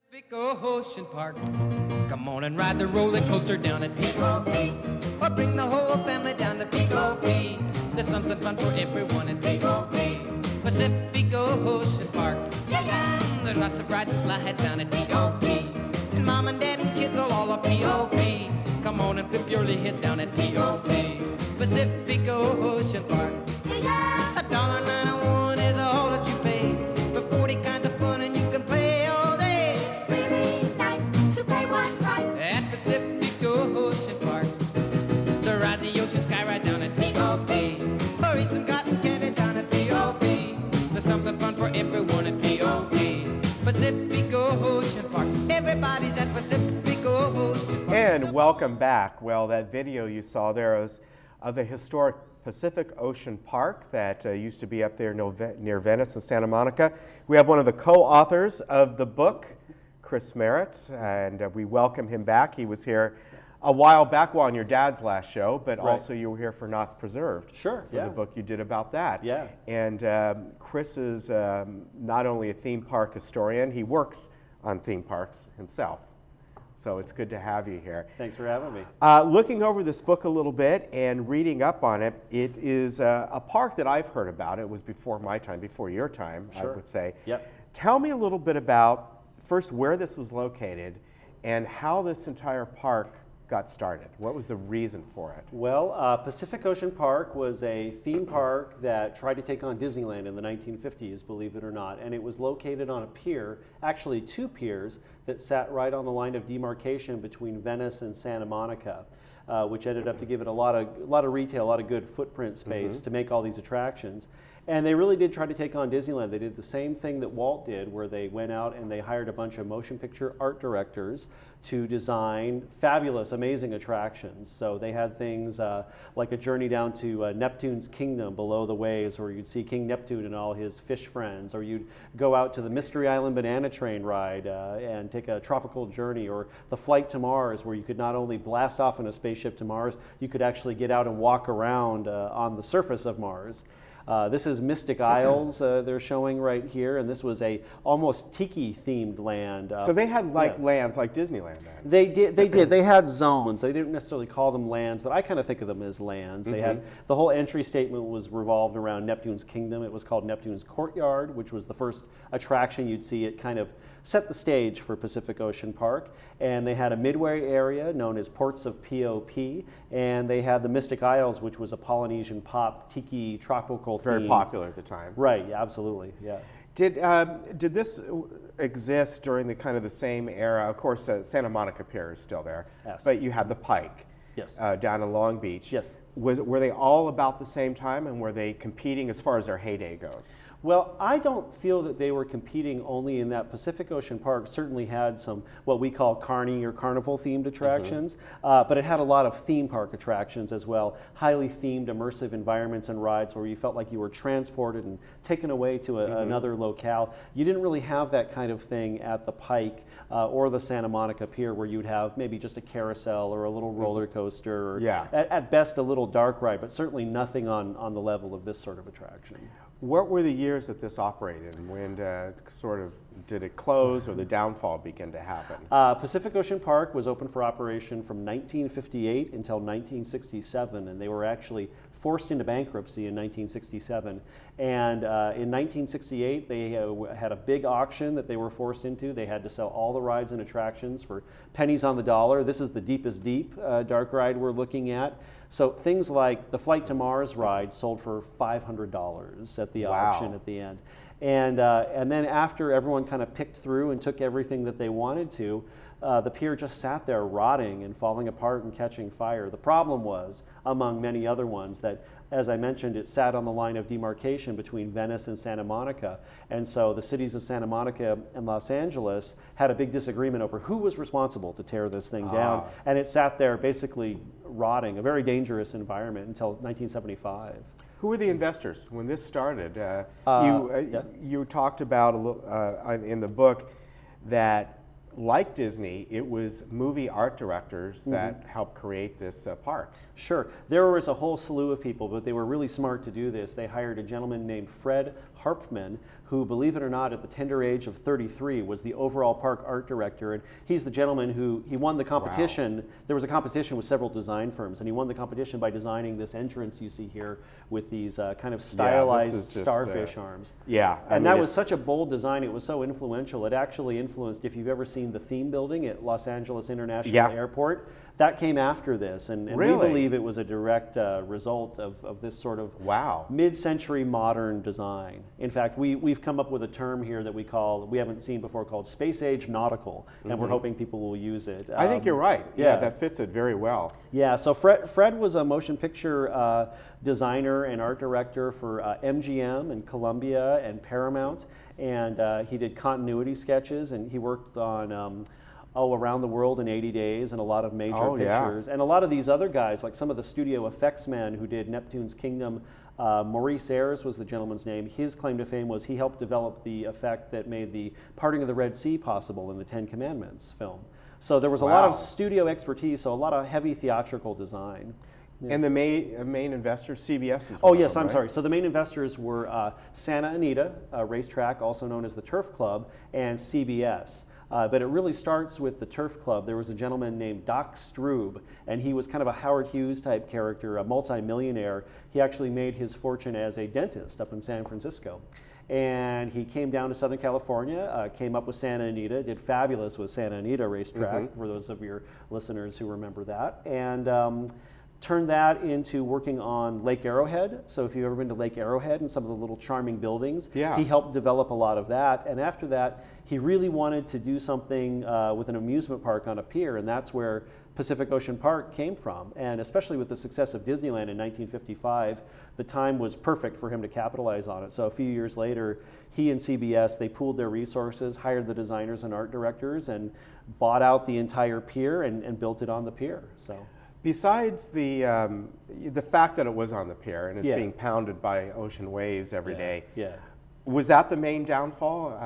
Pacific Ocean Park. Come on and ride the roller coaster down at P.O.P. Or bring the whole family down to P.O.P. There's something fun for everyone at P.O.P. Pacific Ocean Park. There's lots of rides and slides down at P.O.P. And mom and dad and kids will all of P.O.P. Come on and flip your little heads down at P.O.P. Pacific Ocean Park. $1.91 is all that you pay for 40 kinds of fun, and you can play all day. It's really nice to pay one price At Pacific Ocean Park. So ride the ocean sky right down at P.O.P. Or eat some cotton candy down at P.O.P. There's something fun for everyone at P.O.P. Pacific Ocean Park. Everybody's at Pacific Ocean Park. And welcome back. Well, that video you saw there was of the historic Pacific Ocean Park that used to be up there near Venice and Santa Monica. We have one of the co-authors of the book, Chris Merritt, and we welcome him back. He was here a while back on your dad's last show, but also you were here for Knott's Preserved. Sure, for the book you did about that. Yeah. And Chris is not only a theme park historian, he works on theme parks himself. So it's good to have you here. Thanks for having me. Looking over this book a little bit and reading up on it, it is a park that I've heard about. It was before my time, before your time, Sure. I would say. Yep. Tell me a little bit about, first, where this was located and how this entire park got started. What was the reason for it? Well, Pacific Ocean Park was a theme park that tried to take on Disneyland in the 1950s, believe it or not, and it was located on a pier, actually two piers, that sat right on the line of demarcation between Venice and Santa Monica, which ended up to give it a lot of retail, a lot of good footprint space to make all these attractions. And they really did try to take on Disneyland. They did the same thing that Walt did, where they went out and they hired a bunch of motion picture art directors to design fabulous, amazing attractions. So they had things like a journey down to Neptune's kingdom below the waves, where you'd see King Neptune and all his fish friends, or you'd go out to the Mystery Island banana train ride and take a tropical journey, or the flight to Mars, where you could not only blast off in a spaceship to Mars, you could actually get out and walk around on the surface of Mars. This is Mystic Isles they're showing right here, and this was a almost tiki-themed land. So they had lands like Disneyland then? They did. They had zones. They didn't necessarily call them lands, but I kind of think of them as lands. They had the whole entry statement was revolved around Neptune's kingdom. It was called Neptune's Courtyard, which was the first attraction you'd see. It kind of set the stage for Pacific Ocean Park. And they had a midway area known as Ports of P.O.P. And they had the Mystic Isles, which was a Polynesian pop tiki tropical Very theme. popular at the time. Right. Yeah, absolutely. Yeah. Did this exist during the kind of the same era? Of course, Santa Monica Pier is still there, Yes. but you had the Pike Yes. down in Long Beach. Yes. Were they all about the same time, and were they competing as far as their heyday goes? Well, I don't feel that they were competing only in that. Pacific Ocean Park certainly had some what we call carny or carnival themed attractions, but it had a lot of theme park attractions as well, highly themed immersive environments and rides where you felt like you were transported and taken away to another locale. You didn't really have that kind of thing at the Pike or the Santa Monica Pier, where you'd have maybe just a carousel or a little roller coaster, or at best a little dark ride, but certainly nothing on the level of this sort of attraction. What were the years that this operated, and when did it close or the downfall begin to happen? Pacific Ocean Park was open for operation from 1958 until 1967, and they were actually forced into bankruptcy in 1967. And in 1968, they had a big auction that they were forced into. They had to sell all the rides and attractions for pennies on the dollar. This is the Deepest Deep dark ride we're looking at. So things like the Flight to Mars ride sold for $500 at the auction at the end. And then after everyone kind of picked through and took everything that they wanted to, the pier just sat there rotting and falling apart and catching fire. The problem was, among many other ones, that, as I mentioned, it sat on the line of demarcation between Venice and Santa Monica. And so the cities of Santa Monica and Los Angeles had a big disagreement over who was responsible to tear this thing down. And it sat there basically rotting, a very dangerous environment, until 1975. Who were the investors when this started? You talked about a little, in the book that, like Disney, it was movie art directors that helped create this park. Sure. There was a whole slew of people, but they were really smart to do this. They hired a gentleman named Fred Harpman, who, believe it or not, at the tender age of 33, was the overall park art director. And he's the gentleman who, he won the competition. Wow. There was a competition with several design firms, and he won the competition by designing this entrance you see here with these kind of stylized starfish arms. Yeah. And that was such a bold design. It was so influential. It actually influenced, if you've ever seen the theme building at Los Angeles International Airport, that came after this. And Really? we believe it was a direct result of this sort of mid-century modern design. In fact, we've come up with a term here that we haven't seen before, called space age nautical, and we're hoping people will use it. I think you're right. Yeah, that fits it very well. Yeah, so Fred was a motion picture designer and art director for MGM and Columbia and Paramount, and he did continuity sketches, and he worked on Around the World in 80 Days and a lot of major pictures. And a lot of these other guys, like some of the studio effects men who did Neptune's Kingdom, Maurice Ayres was the gentleman's name. His claim to fame was he helped develop the effect that made the parting of the Red Sea possible in the Ten Commandments film. So there was a lot of studio expertise, so a lot of heavy theatrical design. Yeah. And the main investors, CBS? Oh, yes, I'm sorry. So the main investors were Santa Anita Racetrack, also known as the Turf Club, and CBS. But it really starts with the Turf Club. There was a gentleman named Doc Strube, and he was kind of a Howard Hughes type character, a multimillionaire. He actually made his fortune as a dentist up in San Francisco. And he came down to Southern California, came up with Santa Anita, did fabulous with Santa Anita Racetrack, for those of your listeners who remember that. And turned that into working on Lake Arrowhead. So if you've ever been to Lake Arrowhead and some of the little charming buildings, he helped develop a lot of that. And after that, he really wanted to do something with an amusement park on a pier, and that's where Pacific Ocean Park came from. And especially with the success of Disneyland in 1955, the time was perfect for him to capitalize on it. So a few years later, he and CBS, they pooled their resources, hired the designers and art directors, and bought out the entire pier and built it on the pier. So. Besides the fact that it was on the pier and it's being pounded by ocean waves every day, was that the main downfall?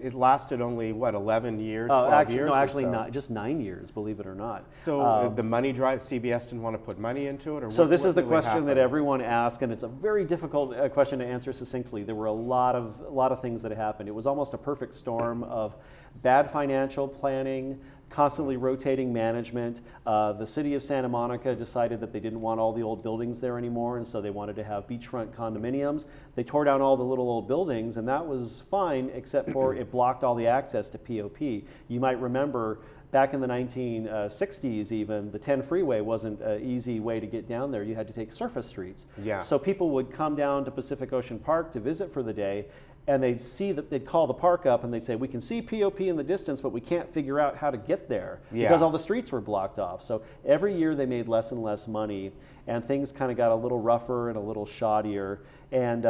It lasted only, what, 11 years, 12 years? No, actually not, just 9 years, believe it or not. So the money drive, CBS didn't want to put money into it? Or so this is the question that everyone asks, and it's a very difficult question to answer succinctly. There were a lot of things that happened. It was almost a perfect storm of bad financial planning, constantly rotating management. The city of Santa Monica decided that they didn't want all the old buildings there anymore, and so they wanted to have beachfront condominiums. They tore down all the little old buildings, and that was fine, except for it blocked all the access to POP. You might remember back in the 1960s even, the 10 freeway wasn't an easy way to get down there. You had to take surface streets. Yeah. So people would come down to Pacific Ocean Park to visit for the day, and they'd call the park up and they'd say, we can see POP in the distance, but we can't figure out how to get there because all the streets were blocked off. So every year they made less and less money, and things kind of got a little rougher and a little shoddier. And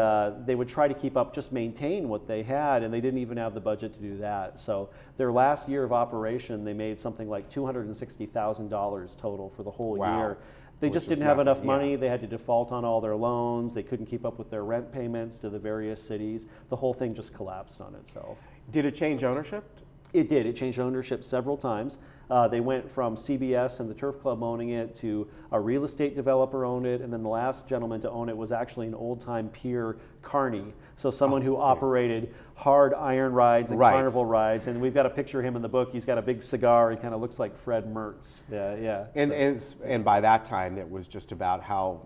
they would try to keep up, just maintain what they had, and they didn't even have the budget to do that. So their last year of operation, they made something like $260,000 total for the whole year. They just didn't have enough money. They had to default on all their loans. They couldn't keep up with their rent payments to the various cities. The whole thing just collapsed on itself. Did it change ownership? It did. It changed ownership several times. They went from CBS and the Turf Club owning it to a real estate developer owned it, and then the last gentleman to own it was actually an old-time pier carny. So someone who operated hard iron rides and carnival rides, and we've got a picture of him in the book. He's got a big cigar. He kind of looks like Fred Mertz. And by that time, it was just about how,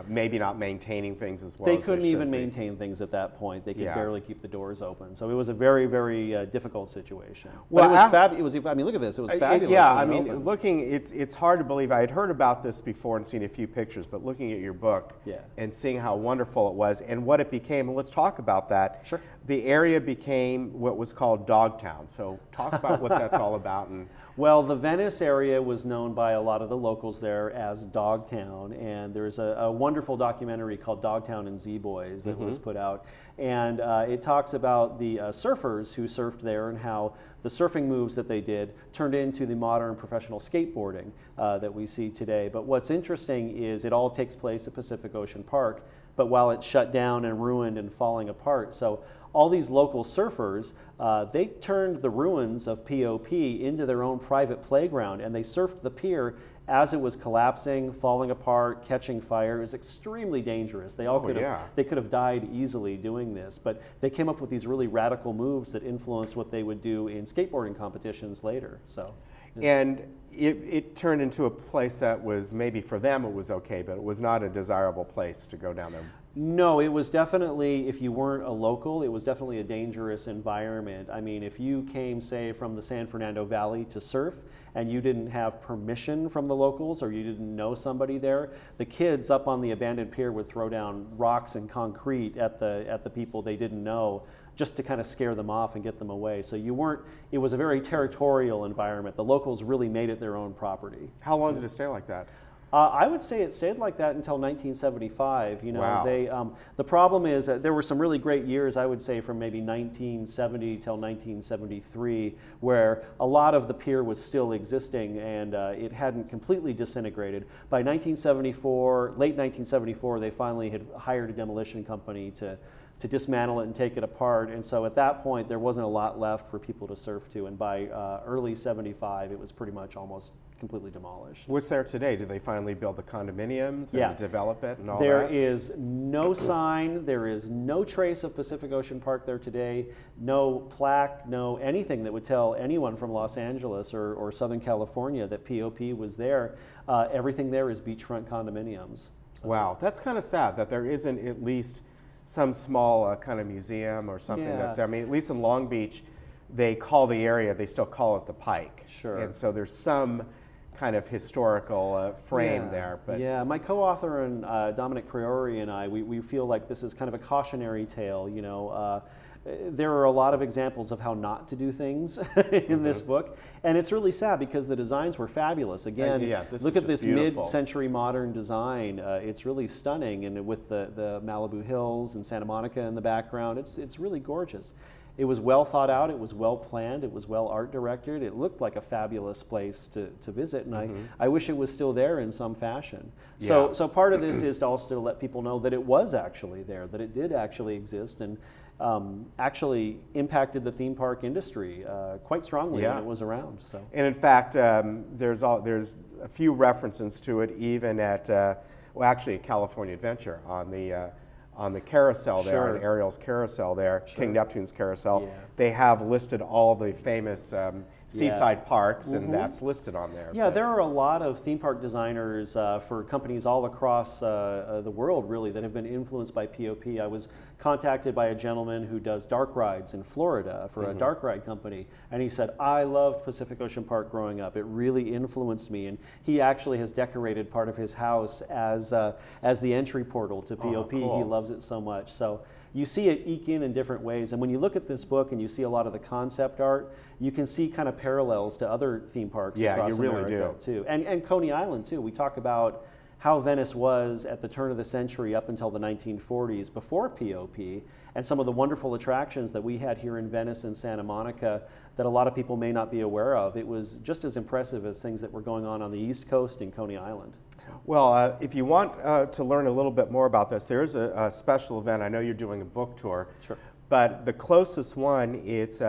maybe not maintaining things as well. They couldn't even maintain things at that point. They could barely keep the doors open. So it was a very, very difficult situation. Well, but it was fabulous. I mean, look at this. It was fabulous. Yeah, I mean, it's hard to believe. I had heard about this before and seen a few pictures, but looking at your book and seeing how wonderful it was and what it became, and let's talk about that. Sure. The area became what was called Dogtown. So talk about what that's all about. Well, the Venice area was known by a lot of the locals there as Dogtown, and there's a wonderful documentary called Dogtown and Z-Boys that was put out, and it talks about the surfers who surfed there and how the surfing moves that they did turned into the modern professional skateboarding that we see today. But what's interesting is it all takes place at Pacific Ocean Park, but while it's shut down and ruined and falling apart. So all these local surfers, they turned the ruins of POP into their own private playground, and they surfed the pier as it was collapsing, falling apart, catching fire. It was extremely dangerous. They all they could have died easily doing this, but they came up with these really radical moves that influenced what they would do in skateboarding competitions later. So, and it turned into a place that was, maybe for them it was okay, but it was not a desirable place to go down there. No, it was definitely, if you weren't a local, it was definitely a dangerous environment. I mean, if you came, say, from the San Fernando Valley to surf and you didn't have permission from the locals or you didn't know somebody there, the kids up on the abandoned pier would throw down rocks and concrete at the people they didn't know, just to kind of scare them off and get them away. So it was a very territorial environment. The locals really made it their own property. How long did it stay like that? I would say it stayed like that until 1975. You know, Wow. The problem is that there were some really great years, I would say, from maybe 1970 till 1973, where a lot of the pier was still existing and it hadn't completely disintegrated. By 1974, late 1974, they finally had hired a demolition company to dismantle it and take it apart. And so at that point, there wasn't a lot left for people to surf to. And by early 75, it was pretty much almost completely demolished. What's there today? Did they finally build the condominiums and develop it and all There that? is no sign, there is no trace of Pacific Ocean Park there today, no plaque, no anything that would tell anyone from Los Angeles or Southern California that POP was there. Everything there is beachfront condominiums. So. Wow, that's kind of sad that there isn't at least some small kind of museum or something that's there. I mean, at least in Long Beach, they call the area, they still call it the Pike. Sure. And so there's some kind of historical frame there. But yeah, my co-author and Dominic Priori and I, we feel like this is kind of a cautionary tale. You know, there are a lot of examples of how not to do things in this book, and it's really sad because the designs were fabulous. Again, look at this mid-century modern design. It's really stunning, and with the Malibu Hills and Santa Monica in the background, it's really gorgeous. It was well thought out, it was well planned, it was well art directed, it looked like a fabulous place to visit, and I wish it was still there in some fashion. So part of this is to also let people know that it was actually there, that it did actually exist, and actually impacted the theme park industry quite strongly when it was around. So. And in fact, there's a few references to it even at, well, actually at California Adventure on the carousel there, on Ariel's carousel there, King Neptune's carousel. They have listed all the famous seaside parks, and that's listed on there. Yeah, there are a lot of theme park designers for companies all across the world, really, that have been influenced by POP. I was contacted by a gentleman who does dark rides in Florida for a dark ride company, and he said, I loved Pacific Ocean Park growing up. It really influenced me, and he actually has decorated part of his house as the entry portal to POP. Cool. He loves it so much. So you see it eke in different ways, and when you look at this book and you see a lot of the concept art, you can see kind of parallels to other theme parks across America too. And Coney Island too. We talk about how Venice was at the turn of the century up until the 1940s before POP, and some of the wonderful attractions that we had here in Venice and Santa Monica that a lot of people may not be aware of. It was just as impressive as things that were going on the East Coast in Coney Island. Well, if you want to learn a little bit more about this, there is a special event. I know you're doing a book tour. Sure. But the closest one, it's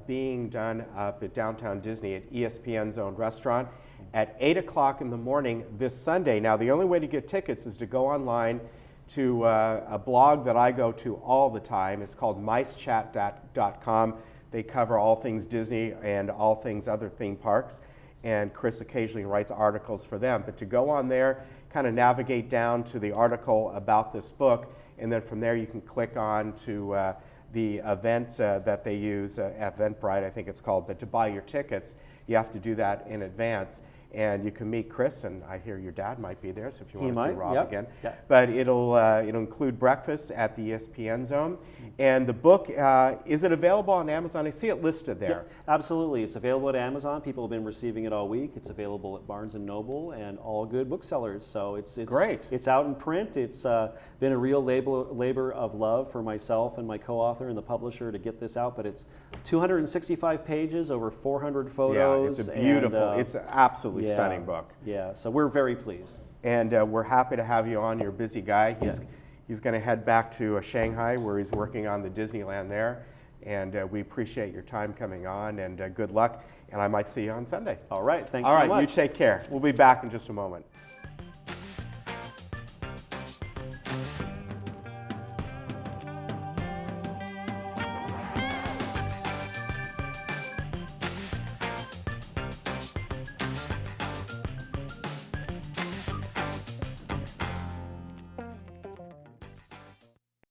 being done up at Downtown Disney at ESPN's own restaurant at 8 o'clock in the morning this Sunday. Now, the only way to get tickets is to go online to a blog that I go to all the time. It's called micechat.com. They cover all things Disney and all things other theme parks. And Chris occasionally writes articles for them. But to go on there, kind of navigate down to the article about this book, and then from there you can click on to the event that they use, Eventbrite I think it's called, but to buy your tickets, you have to do that in advance. And you can meet Chris, and I hear your dad might be there, so if you want to see Rob again. But it'll include breakfast at the ESPN Zone. And the book, is it available on Amazon? I see it listed there. Yeah, absolutely. It's available at Amazon. People have been receiving it all week. It's available at Barnes & Noble and all good booksellers. So it's great. It's out in print. It's been a real labor of love for myself and my co-author and the publisher to get this out. But it's 265 pages, over 400 photos. Yeah, it's a beautiful, it's an absolutely stunning book. Yeah, so we're very pleased. And we're happy to have you on. You're a busy guy. He's going to head back to Shanghai, where he's working on the Disneyland there. And we appreciate your time coming on, and good luck. And I might see you on Sunday. All right, thanks All so right, much. you take care. We'll be back in just a moment.